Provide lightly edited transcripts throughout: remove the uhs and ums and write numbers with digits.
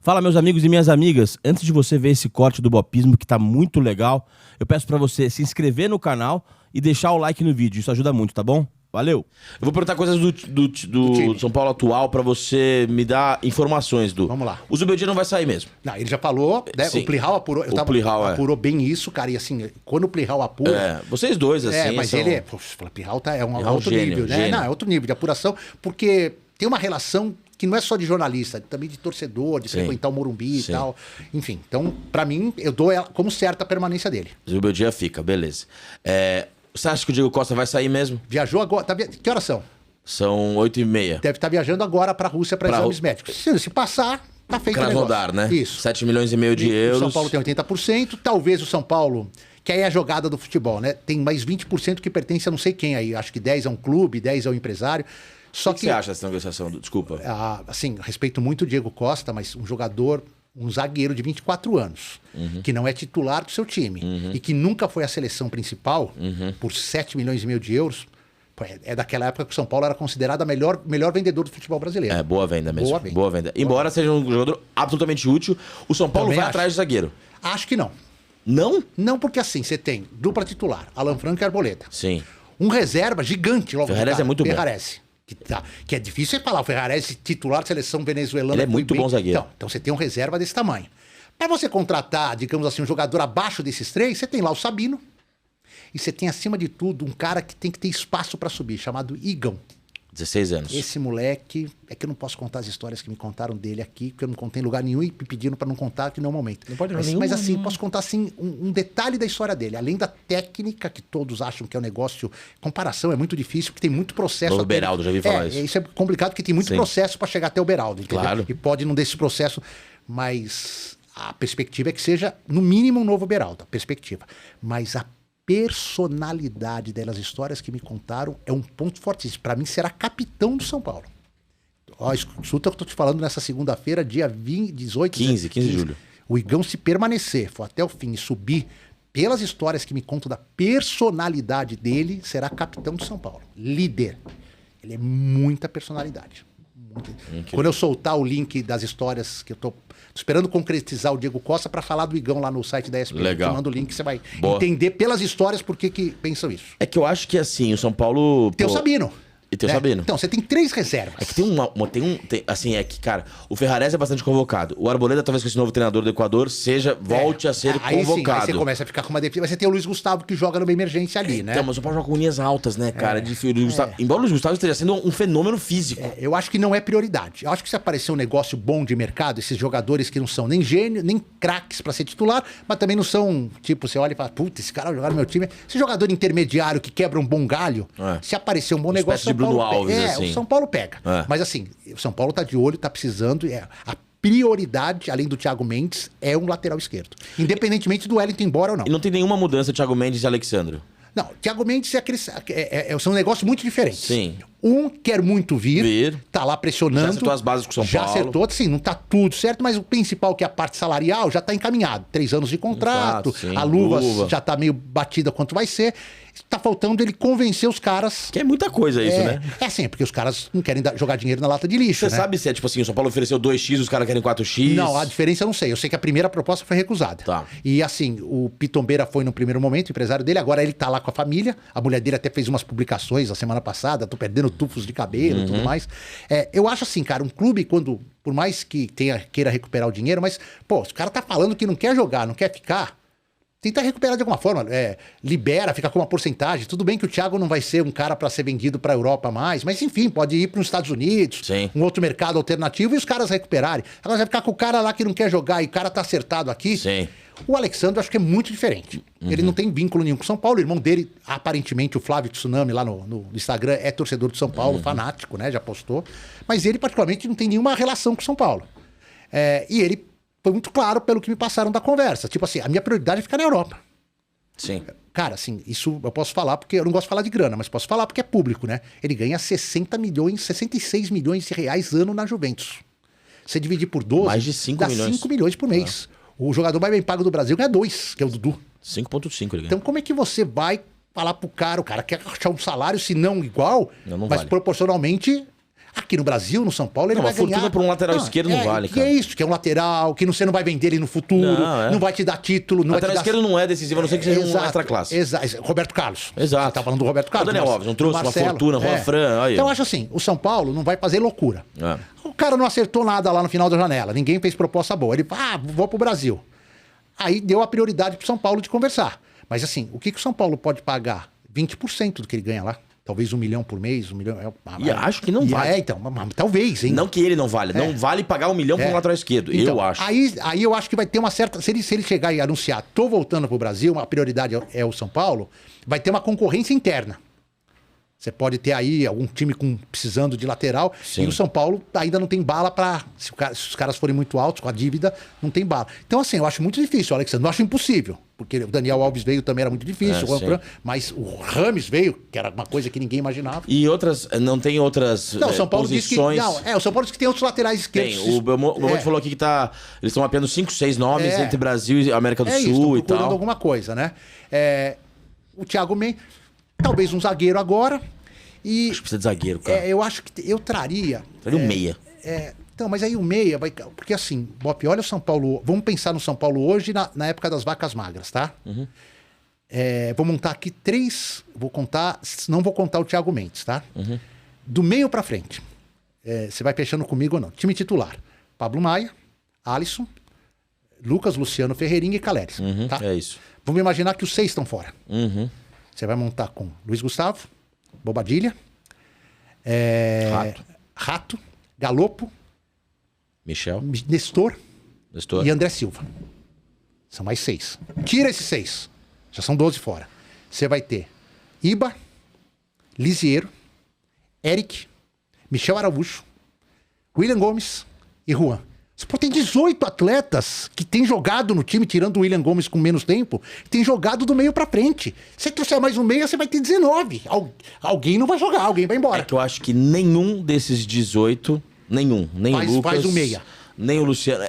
Fala, meus amigos e minhas amigas. Antes de você ver esse corte do Bopismo, que tá muito legal, eu peço pra você se inscrever no canal e deixar o like no vídeo. Isso ajuda muito, tá bom? Valeu! Eu vou perguntar coisas do São Paulo atual pra você me dar informações do... Vamos lá. O Zubeldia não vai sair mesmo. Não, ele já falou, né? Sim. O Plihal apurou. Apurou bem isso, cara. E assim, quando o Plihal apura... vocês dois, assim... mas ele é... Poxa, o Plihal é um outro gênio, nível, né? gênio. Não, é outro nível de apuração, porque tem uma relação que não é só de jornalista, também de torcedor, de frequentar o Morumbi e tal. Enfim, então, pra mim, eu dou ela como certa a permanência dele. Zubeldia fica, beleza. Você acha que o Diego Costa vai sair mesmo? Viajou agora... Que horas são? São 8h30. Deve estar viajando agora pra Rússia para exames médicos. Se passar, tá feito o negócio. Krasnodar, né? Isso. 7,5 milhões de euros. O São Paulo tem 80%, talvez o São Paulo... Que aí é a jogada do futebol, né? Tem mais 20% que pertence a não sei quem aí. Acho que 10 é um clube, 10 é um empresário. Só O que você acha dessa negociação? Desculpa. Assim, respeito muito o Diego Costa, mas um jogador, um zagueiro de 24 anos, que não é titular do seu time e que nunca foi a seleção principal por 7 milhões e meio de euros, é daquela época que o São Paulo era considerado o melhor vendedor do futebol brasileiro. É, boa venda mesmo. Boa venda. Embora seja um jogador absolutamente útil, o São Paulo vai atrás de zagueiro. Acho que não. Não? Não, porque assim, você tem dupla titular, Alan Franco e Arboleda. Sim. Um reserva gigante logo Ferrarese é muito bom. Ferrarese. Que é difícil você falar, o Ferrarese titular da seleção venezuelana. Ele é muito bom zagueiro. Então você tem um reserva desse tamanho. Para você contratar, digamos assim, um jogador abaixo desses três, você tem lá o Sabino. E você tem, acima de tudo, um cara que tem que ter espaço para subir, chamado Igão. 16 anos. Esse moleque... É que eu não posso contar as histórias que me contaram dele aqui, porque eu não contei em lugar nenhum e me pediram para não contar aqui no momento. Não pode mas assim, posso contar assim, um detalhe da história dele. Além da técnica, que todos acham que é um negócio... Comparação é muito difícil, porque tem muito processo... O Beraldo, já vi falar isso. Isso é complicado, porque tem muito processo para chegar até o Beraldo. Entendeu? Claro. E pode não desse processo, mas a perspectiva é que seja, no mínimo, um novo Beraldo. A perspectiva. Mas a personalidade delas, histórias que me contaram, é um ponto fortíssimo. Para mim, será capitão do São Paulo. Ó, escuta o que eu tô te falando nessa segunda-feira, dia 18... 15 de julho. O Igão, se permanecer, for até o fim e subir, pelas histórias que me contam da personalidade dele, será capitão do São Paulo. Líder. Ele é muita personalidade. Quando eu soltar o link das histórias que eu tô esperando concretizar o Diego Costa para falar do Igão lá no site da ESPN. Legal. Eu te mando o link, você vai entender pelas histórias por que pensam isso. É que eu acho que assim, o São Paulo... Tem o Sabino. E tem o Sabino. Então, você tem 3 reservas. É que assim, é que, cara, o Ferrarese é bastante convocado. O Arboleda, talvez com esse novo treinador do Equador, volte a ser convocado. Sim, aí você começa a ficar com uma defesa. Mas você tem o Luiz Gustavo que joga numa emergência ali, né? Então, mas o São Paulo joga com linhas altas, né, cara? Embora o Luiz Gustavo esteja sendo um fenômeno físico. Eu acho que não é prioridade. Eu acho que se aparecer um negócio bom de mercado, esses jogadores que não são nem gênio, nem craques pra ser titular, mas também não são, tipo, você olha e fala, puta, esse cara vai jogar no meu time. Esse jogador intermediário que quebra um bom galho, se aparecer um bom negócio, de Bruno Alves, assim. O São Paulo pega. Mas assim, o São Paulo tá de olho, tá precisando. A prioridade, além do Thiago Mendes, é um lateral esquerdo. Independentemente do Wellington ir embora ou não. E não tem nenhuma mudança de Thiago Mendes e Alexandro. Não, Thiago Mendes são negócios muito diferentes. Sim. Um quer muito vir, tá lá pressionando. Já acertou as bases com o São Paulo. Já acertou, sim, não tá tudo certo, mas o principal, que é a parte salarial, já tá encaminhado. 3 anos de contrato, a luva já tá meio batida quanto vai ser. Tá faltando ele convencer os caras. Que é muita coisa isso, né? É assim, porque os caras não querem jogar dinheiro na lata de lixo, Você sabe se é tipo assim, o São Paulo ofereceu 2x, os caras querem 4x? Não, a diferença eu não sei. Eu sei que a primeira proposta foi recusada. Tá. E assim, o Pitombeira foi no primeiro momento, o empresário dele, agora ele tá lá com a família. A mulher dele até fez umas publicações a semana passada, tô perdendo tufos de cabelo e tudo mais. Eu acho assim, cara, um clube quando, por mais que queira recuperar o dinheiro, mas, pô, se o cara tá falando que não quer jogar, não quer ficar, tenta recuperar de alguma forma, libera, fica com uma porcentagem. Tudo bem que o Thiago não vai ser um cara para ser vendido para a Europa mais, mas enfim, pode ir para os Estados Unidos, um outro mercado alternativo e os caras recuperarem. Agora vai ficar com o cara lá que não quer jogar e o cara tá acertado aqui. Sim. O Alexandre eu acho que é muito diferente. Ele não tem vínculo nenhum com o São Paulo. O irmão dele, aparentemente, o Flávio Tsunami lá no Instagram, é torcedor do São Paulo, fanático, né? Já postou. Mas ele, particularmente, não tem nenhuma relação com o São Paulo. E ele foi muito claro pelo que me passaram da conversa. Tipo assim, a minha prioridade é ficar na Europa. Sim. Cara, assim, isso eu posso falar porque eu não gosto de falar de grana, mas posso falar porque é público, né? Ele ganha 66 milhões de reais ano na Juventus. Você dividir por 12, mais de 5 dá milhões. 5 milhões por mês. O jogador mais bem pago do Brasil ganha 2, que é o Dudu. 5,5 ele ganha. Então como é que você vai falar pro cara, o cara quer achar um salário, se não igual, Não mas vale. proporcionalmente Aqui no Brasil, no São Paulo, ele vai ganhar... Uma fortuna por um lateral esquerdo não vale, que cara. é isso, que é um lateral, que você não vai vender ele no futuro, não vai te dar título, não lateral vai te dar... esquerdo não é decisivo, a não ser que seja um extra classe. Exato, Roberto Carlos. Exato. Você tá falando do Roberto Carlos. O Daniel Alves, não trouxe Marcelo, uma fortuna, Juan Fran, aí. Então eu acho assim, o São Paulo não vai fazer loucura. O cara não acertou nada lá no final da janela, ninguém fez proposta boa. Ele, vou pro Brasil. Aí deu a prioridade pro São Paulo de conversar. Mas assim, o que o São Paulo pode pagar? 20% do que ele ganha lá. Talvez 1 milhão por mês, 1 milhão... E acho que não vale. Então, talvez, hein? Não que ele não vale. Não vale pagar 1 milhão por um lateral esquerdo, então, eu acho. Aí eu acho que vai ter uma certa... Se ele chegar e anunciar, tô voltando pro Brasil, a prioridade é o São Paulo, vai ter uma concorrência interna. Você pode ter aí algum time precisando de lateral. Sim. E o São Paulo ainda não tem bala para... Se os caras forem muito altos com a dívida, não tem bala. Então, assim, eu acho muito difícil, Alexandre. Não acho impossível. Porque o Daniel Alves veio também, era muito difícil. Mas o Rames veio, que era uma coisa que ninguém imaginava. E outras... Não tem outras não, São Paulo posições... Disse que, o São Paulo disse que tem outros laterais esquerdos. Tem. O Belmonte falou aqui que tá... Eles estão mapeando 5, 6 nomes entre Brasil e América do Sul e tal. Alguma coisa, né? O Thiago Mendes... Talvez um zagueiro agora. E acho que precisa de zagueiro, cara. Eu acho que eu traria... Traria um meia. Então, mas aí o meia vai... Porque assim, Bop, olha o São Paulo... Vamos pensar no São Paulo hoje, na época das vacas magras, tá? Uhum. Vou montar aqui 3... Não vou contar o Thiago Mendes, tá? Uhum. Do meio pra frente. Você vai fechando comigo ou não? Time titular. Pablo Maia, Alisson, Lucas, Luciano, Ferreirinha e Caleres. Uhum, tá? É isso. Vamos imaginar que os 6 estão fora. Uhum. Você vai montar com Luiz Gustavo, Bobadilha, Rato, Galopo, Michel, Nestor e André Silva. São mais 6. Tira esses 6. Já são 12 fora. Você vai ter Iba, Lisiero, Eric, Michel Araújo, William Gomes e Juan. Você pode ter 18 atletas que têm jogado no time, tirando o William Gomes com menos tempo, que tem jogado do meio pra frente. Se você trouxer mais um meia, você vai ter 19. Alguém não vai jogar, alguém vai embora. É que eu acho que nenhum desses 18, nem o Lucas... Faz o meia. Nem o Luciano...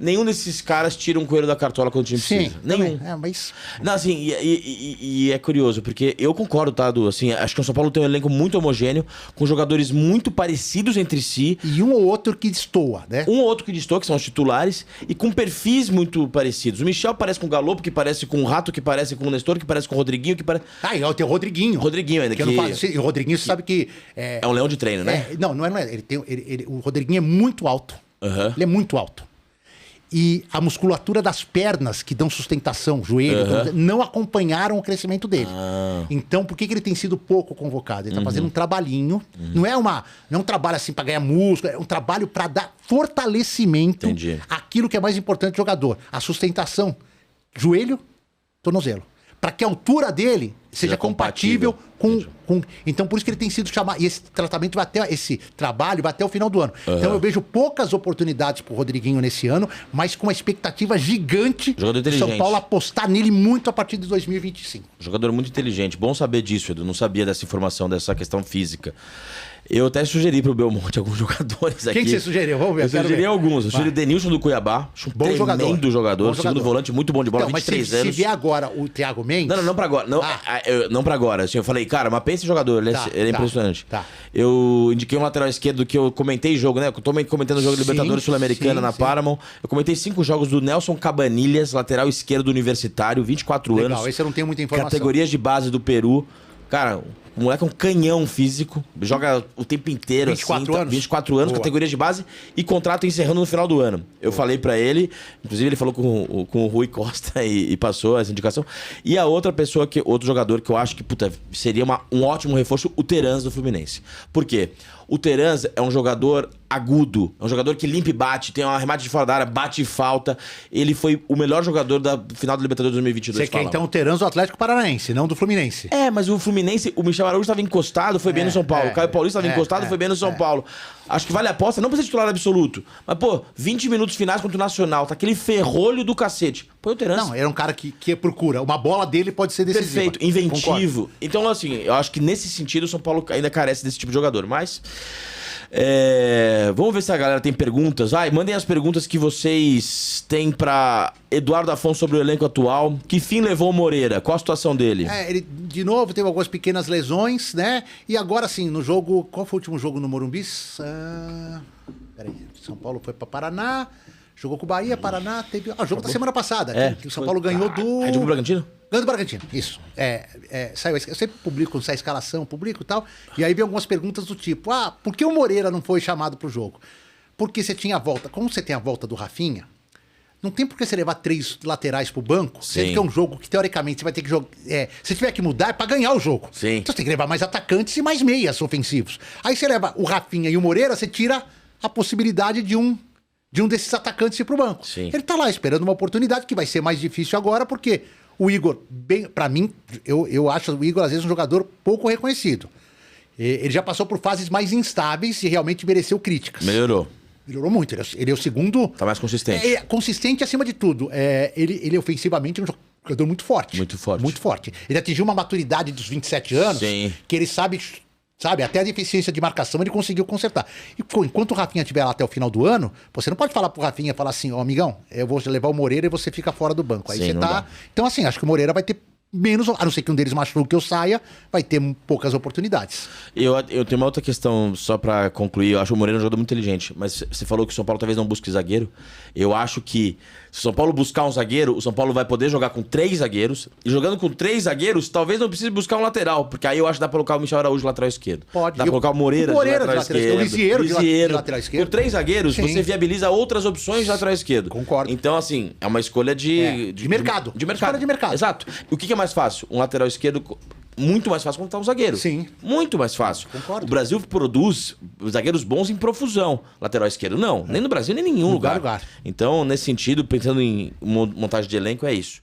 Nenhum desses caras tira um coelho da cartola quando o time precisa. Nenhum. Mas... Não, assim, e é curioso, porque eu concordo, tá, Du? Assim, acho que o São Paulo tem um elenco muito homogêneo, com jogadores muito parecidos entre si. E um ou outro que destoa, né? Um ou outro que destoa, que são os titulares, e com perfis muito parecidos. O Michel parece com o Galopo, que parece com o Rato, que parece com o Nestor, que parece com o Rodriguinho, que parece... E tem o Rodriguinho. Rodriguinho ainda, o Rodriguinho, você sabe que... É um leão de treino, né? Não é. O Rodriguinho é muito alto. Uhum. Ele é muito alto. E a musculatura das pernas que dão sustentação, joelho, não acompanharam o crescimento dele. Então, por que ele tem sido pouco convocado? Ele tá fazendo um trabalhinho. Não é um trabalho assim para ganhar músculo, é um trabalho para dar fortalecimento àquilo que é mais importante do jogador. A sustentação, joelho, tornozelo. Para que a altura dele seja compatível com... Então, por isso que ele tem sido chamado... E esse tratamento esse trabalho vai até o final do ano. Então, eu vejo poucas oportunidades pro Rodriguinho nesse ano, mas com uma expectativa gigante do São Paulo apostar nele muito a partir de 2025. Jogador muito inteligente. Bom saber disso, Edu. Não sabia dessa informação, dessa questão física. Eu até sugeri pro Belmonte alguns jogadores aqui. Quem que você sugeriu? Vamos ver. Eu sugeri alguns. Eu sugeri o Denilson do Cuiabá. Acho um bom jogador. Segundo volante, muito bom de bola, 23 anos. Se vier agora o Thiago Mendes... Não pra agora. Não pra agora. Assim, eu falei, cara, mas pensa em jogador. Ele é impressionante. Eu indiquei um lateral esquerdo que eu comentei jogo, né? Eu tô comentando o jogo da Libertadores Sul-Americana na Paramount. Eu comentei 5 jogos do Nelson Cabanilhas, lateral esquerdo universitário, 24 anos. Legal, esse eu não tenho muita informação. Categorias de base do Peru. Cara, o moleque é um canhão físico, joga o tempo inteiro. 24 anos? 24 anos, categorias de base e contrato encerrando no final do ano. Eu falei pra ele, inclusive ele falou com o Rui Costa e passou essa indicação. E a outra pessoa, outro jogador que eu acho que seria um ótimo reforço, o Terans do Fluminense. Por quê? O Terans é um jogador agudo, é um jogador que limpa e bate, tem um arremate de fora da área, bate e falta. Ele foi o melhor jogador da final da Libertadores 2022. Você quer então o Terans do Atlético Paranaense, não do Fluminense? Mas o Fluminense, o Michel Araújo estava encostado, foi bem no São Paulo. O Caio Paulista estava encostado, foi bem no São Paulo. Acho que vale a aposta, não precisa de titular absoluto. Mas, 20 minutos finais contra o Nacional, tá aquele ferrolho do cacete. Põe o Terans. Não, era um cara que procura. Uma bola dele pode ser decisiva. Perfeito, inventivo. Concordo. Então, assim, eu acho que nesse sentido o São Paulo ainda carece desse tipo de jogador. Mas Vamos ver se a galera tem perguntas. Mandem as perguntas que vocês têm pra Eduardo Afonso sobre o elenco atual. Que fim levou o Moreira? Qual a situação dele? Ele, de novo, teve algumas pequenas lesões, né? E agora sim, no jogo... Qual foi o último jogo no Morumbi? Peraí, São Paulo foi pra Paraná, jogou com o Bahia, Paraná, teve... jogo da semana passada, que o São Paulo ganhou do... Jogou o Bragantino? Ganhou do Bragantino, isso. Saiu, eu sempre publico, sai a escalação, publico e tal, e aí vem algumas perguntas do tipo, por que o Moreira não foi chamado pro jogo? Porque você tinha a volta, como você tem a volta do Rafinha, não tem por que você levar 3 laterais pro banco, sendo que é um jogo que, teoricamente, você vai ter que jogar... se tiver que mudar, é pra ganhar o jogo. Sim. Então você tem que levar mais atacantes e mais meias ofensivos. Aí você leva o Rafinha e o Moreira, você tira a possibilidade de um desses atacantes ir pro banco. Sim. Ele tá lá esperando uma oportunidade que vai ser mais difícil agora, porque o Igor, pra mim, eu acho o Igor, às vezes, um jogador pouco reconhecido. Ele já passou por fases mais instáveis e realmente mereceu críticas. Melhorou muito. Ele é o segundo... Tá mais consistente. Consistente acima de tudo. Ele ofensivamente é um jogador muito forte. Muito forte. Muito forte. Ele atingiu uma maturidade dos 27 anos. Sim. Que ele sabe, até a deficiência de marcação ele conseguiu consertar. E enquanto o Rafinha estiver lá até o final do ano, você não pode falar pro Rafinha, falar assim, amigão, eu vou levar o Moreira e você fica fora do banco. Aí Sim, você tá... Dá. Então, assim, acho que o Moreira vai ter menos, a não ser que um deles machuque ou saia, vai ter poucas oportunidades. Eu tenho uma outra questão, só pra concluir. Eu acho o Moreira um jogador muito inteligente, mas você falou que o São Paulo talvez não busque zagueiro. Eu acho que se o São Paulo buscar um zagueiro, o São Paulo vai poder jogar com 3 zagueiros. E jogando com 3 zagueiros, talvez não precise buscar um lateral, porque aí eu acho que dá pra colocar o Michel Araújo lateral esquerdo. Pode. Dá pra colocar o Moreira de lateral esquerdo. O Lisieiro de lateral esquerdo. Com 3 zagueiros, Sim. você viabiliza outras opções de lateral esquerdo. Concordo. Então, assim, é uma escolha de mercado. De mercado. Escolha de mercado. Exato. O que é mais fácil? Um lateral esquerdo... Muito mais fácil contratar um zagueiro. Sim. Muito mais fácil. Concordo. O Brasil produz zagueiros bons em profusão. Lateral esquerdo, não. Nem no Brasil, nem em nenhum lugar. lugar. Então, nesse sentido, pensando em montagem de elenco, é isso.